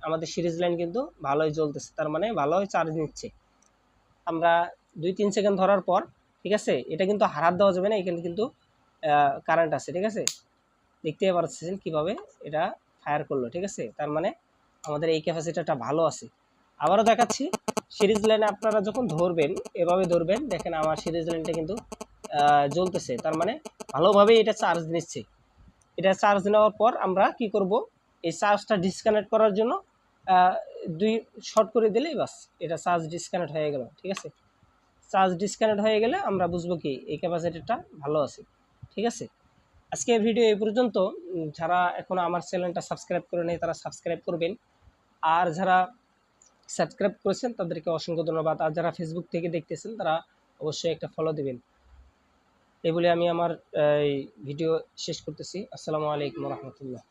আমাদের series line কিন্তু ভালোই জ্বলতেছে, তার মানে ভালোই চার্জ নিচ্ছে। আমরা 2-3 সেকেন্ড ধরার পর, ঠিক আছে, এটা কিন্তু হাত দেওয়া যাবে না, এখানে কিন্তু কারেন্ট আছে, ঠিক আছে, দেখতে পাচ্ছেন কিভাবে এটা ফায়ার করলো, ঠিক আছে, তার মানে আমাদের এই ক্যাপাসিটারটা ভালো আছে। আবারও দেখাচ্ছি, সিরিজ লাইনে আপনারা যখন ধরবেন এভাবে ধরবেন, দেখেন আমার সিরিজ লাইনটা কিন্তু জ্বলতেছে, তার মানে ভালোভাবে এটা চার্জ নিচ্ছে। এটা চার্জ নেওয়ার পর আমরা কি করব, এই চার্জটা ডিসকানেক্ট করার জন্য 2 শর্ট করে দিলেই বাস এটা চার্জ ডিসকানেক্ট হয়ে গেল, ঠিক আছে। চার্জ ডিসকানেক্ট হয়ে গেলে আমরা বুঝবো কি এই ক্যাপাসিটরটা ভালো আছে, ঠিক আছে। আজকে ভিডিও এই পর্যন্ত। যারা এখনো আমার চ্যানেলটা সাবস্ক্রাইব করে নেই তারা সাবস্ক্রাইব করবেন, আর যারা সাবস্ক্রাইব করেছেন তাদেরকে অসংখ্য ধন্যবাদ, আর যারা ফেসবুক থেকে দেখতেছেন তারা অবশ্যই একটা ফলো দিবেন। এই বলে আমি আমার ভিডিও শেষ করতেছি। আসসালামু আলাইকুম রহমতুল্লাহ।